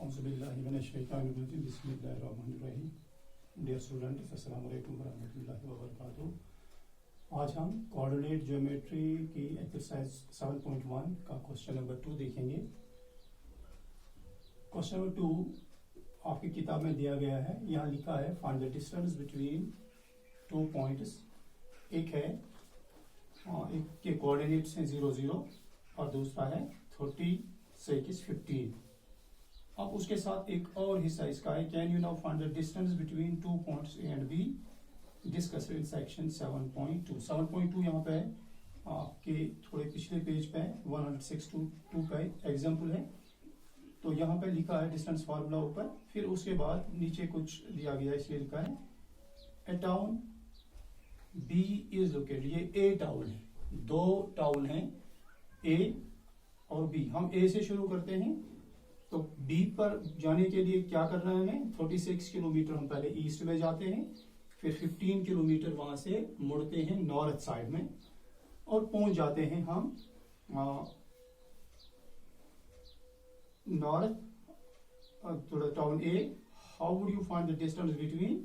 औज़ुबिल्लाहिमिनश्शैतानिर्रजीम बिस्मिल्लाहिर्रहमानिर्रहीम। Dear student, अस्सलामु अलैकुम वरहमतुल्लाहि वबरकातुहू। आज हम कोऑर्डिनेट ज्योमेट्री की एक्सरसाइज 7.1 का क्वेश्चन नंबर 2 देखेंगे। क्वेश्चन नंबर 2 आपकी किताब में दिया गया है। यहाँ लिखा है find the distance between two points. एक है एक के कोऑर्डिनेट्स हैं 0 0 और दूसरा है 30 से 15। अब उसके साथ एक और हिस्सा इसका है, can you now find the distance between two points A and B, discuss in section 7.2। 7.2 यहाँ पे आपके थोड़े पिछले पेज पे 106.2 का एग्जाम्पल है। तो यहाँ पे लिखा है डिस्टेंस फार्मूला ऊपर, फिर उसके बाद नीचे कुछ दिया गया है, इसलिए लिखा है ए टाउन बी इज लोकेटेड। ये ए टाउन है, दो टाउन है ए और बी। हम ए से शुरू करते हैं तो बी पर जाने के लिए क्या करना है हमें, 36 किलोमीटर हम पहले ईस्ट में जाते हैं, फिर 15 किलोमीटर वहां से मुड़ते हैं नॉर्थ साइड में और पहुंच जाते हैं हम north town A. How would you find the distance between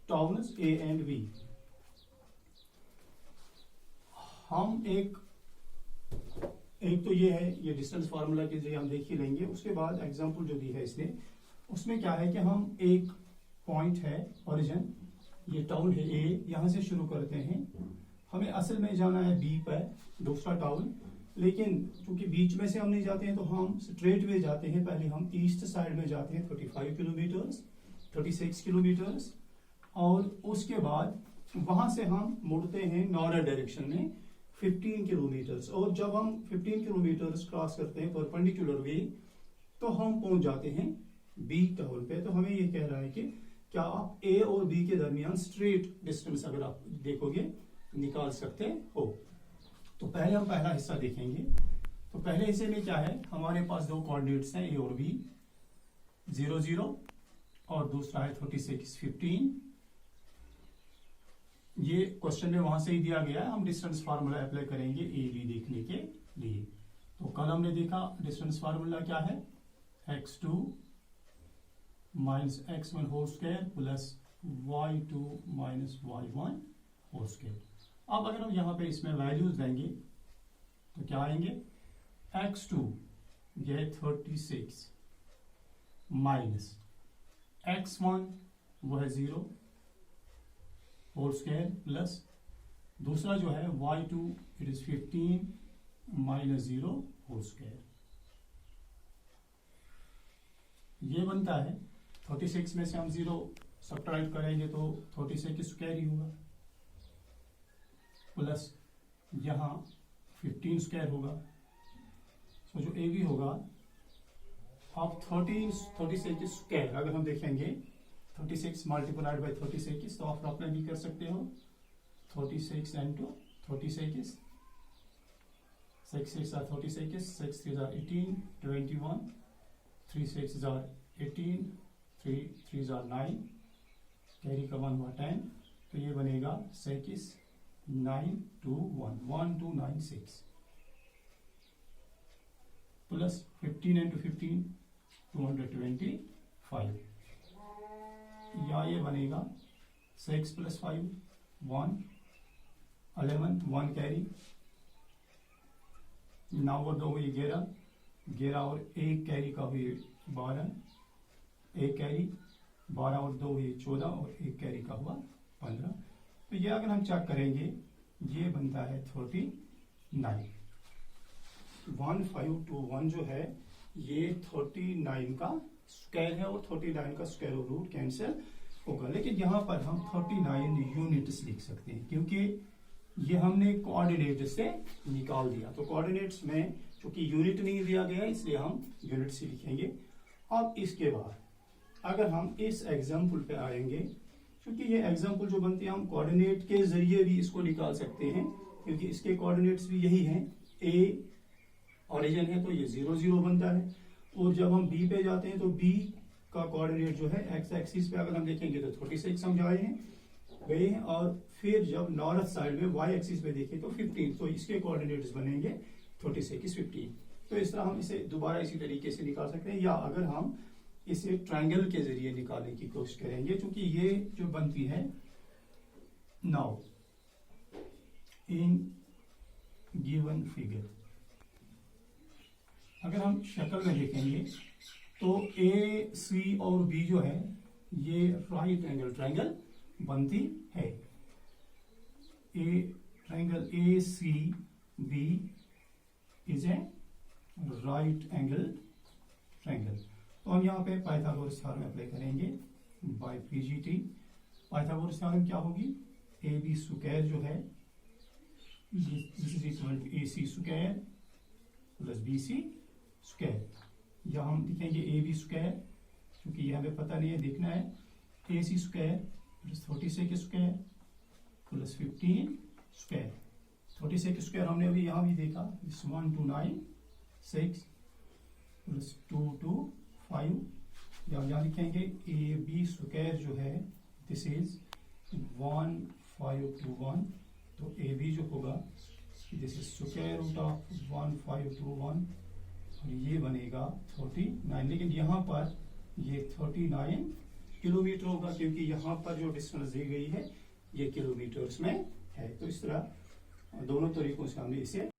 towns A and B. हम एक तो ये है, ये डिस्टेंस फार्मूला के लिए हम देख ही लेंगे। उसके बाद एग्जांपल जो दी है इसने, उसमें क्या है कि हम एक पॉइंट है ओरिजिन, ये टाउन है ए, यहां से शुरू करते हैं। हमें असल में जाना है बी पर, दूसरा टाउन, लेकिन चूंकि बीच में से हम नहीं जाते हैं तो हम स्ट्रेट वे जाते हैं। पहले हम ईस्ट साइड में जाते हैं 35 किलोमीटर्स 36 किलोमीटर्स, और उसके बाद वहां से हम मुड़ते हैं नॉर्थ डायरेक्शन में 15 किलोमीटर्स। और जब हम 15 किलोमीटर्स क्रॉस करते हैं परपेंडिकुलर वे, तो हम पहुंच जाते हैं बी टाउन पे। तो हमें ये कह रहा है कि क्या आप ए और बी के दरमियान स्ट्रेट डिस्टेंस अगर आप देखोगे निकाल सकते हो। तो पहले हम पहला हिस्सा देखेंगे। तो पहले हिस्से में क्या है, हमारे पास दो कोऑर्डिनेट्स हैं ए और बी, 0 0 और दूसरा है 36 15। ये क्वेश्चन में वहां से ही दिया गया है। हम डिस्टेंस फार्मूला अप्लाई करेंगे ए बी देखने के लिए। तो कल हमने देखा डिस्टेंस फार्मूला क्या है, x2 minus x1 whole square plus y2 minus y1 whole square. अब अगर हम यहां पे इसमें वैल्यूज देंगे तो क्या आएंगे, x2 ये 36 माइनस x1 वो है 0 होल स्क्वायर प्लस दूसरा जो है y2 it is 15 minus 0 whole square. ये बनता है 36 में से हम 0 सब्ट्रैक्ट करेंगे तो 36 स्क्वायर ही होगा, प्लस यहां 15 स्क्वायर होगा। तो जो ए बी होगा, अब 36 स्क्वायर अगर हम देखेंगे 36 मल्टीप्लाइड बाई 36, तो आप अप्लाई भी कर सकते हो 36 into 36, 6 6 are 36, 6 3 are 18, 21, 3 6 are 18, 3 3 are 9, carry का 1 हुआ 10। तो ये बनेगा 6 9 2 1 1 2 9 6 प्लस 15 इंटू 15 225, या ये बनेगा 6 प्लस 5 1 11 1 कैरी, 9 और 2 हुई 11 और 1 कैरी का हुई 12, 1 कैरी 12 और 2 हुई 14 और 1 कैरी का हुआ 15। तो ये अगर हम चेक करेंगे ये बनता है 39। 1521 जो है ये 39 का स्क्वायर है और 39 का स्क्वायर रूट कैंसिल होगा। लेकिन यहां पर हम 39 यूनिट्स लिख सकते हैं क्योंकि ये हमने कोऑर्डिनेट से निकाल दिया। तो कोऑर्डिनेट्स में चूंकि यूनिट नहीं दिया गया है इसलिए हम यूनिट से लिखेंगे। अब इसके बाद अगर हम इस एग्जाम्पल पे आएंगे, क्योंकि ये एग्जाम्पल जो बनती है हम कोऑर्डिनेट के जरिए भी इसको निकाल सकते हैं, क्योंकि इसके कोऑर्डिनेट्स भी यही हैं। ए ओरिजिन है तो ये 0 0 बनता है, और जब हम बी पे जाते हैं तो बी का कोऑर्डिनेट जो है एक्स एक्सिस पे अगर हम देखेंगे तो 36 हम गए हैं, और फिर जब नॉर्थ साइड में वाई एक्सिस पे देखें तो 15। तो इसके कोऑर्डिनेट्स बनेंगे 36 15। तो इस तरह हम इसे दोबारा इसी तरीके से निकाल सकते हैं, या अगर हम इसे ट्रायंगल के जरिए निकालने की कोशिश करेंगे, क्योंकि ये जो बनती है नाउ इन गिवन फिगर, अगर हम शक्ल में देखेंगे तो ए सी और बी जो है ये राइट एंगल ट्रायंगल बनती है। Triangle A C B is a right angle triangle. तो हम यहाँ पे पाइथागोरस थ्योरम अप्लाई करेंगे बाय पीजीटी। पाइथागोरस थ्योरम क्या होगी, ए बी स्क्वायर जो है this is equal to A C square plus B C square, या हम लिखेंगे ए बी स्क्वायर, क्योंकि ये हमें पता नहीं है, देखना है, A C square plus 36 square plus 15 square. 36 square हमने अभी यहाँ भी देखा, 1296 प्लस 225, या यहाँ लिखेंगे ए बी स्क्वायर जो है दिस इज 1521, तो ए बी जो होगा this is square root of 1521 और ये बनेगा 39, लेकिन यहाँ पर ये 39 किलोमीटर होगा, क्योंकि यहाँ पर जो डिस्टेंस दी गई है ये किलोमीटर्स में है। तो इस तरह दोनों तरीकों से हमने इसे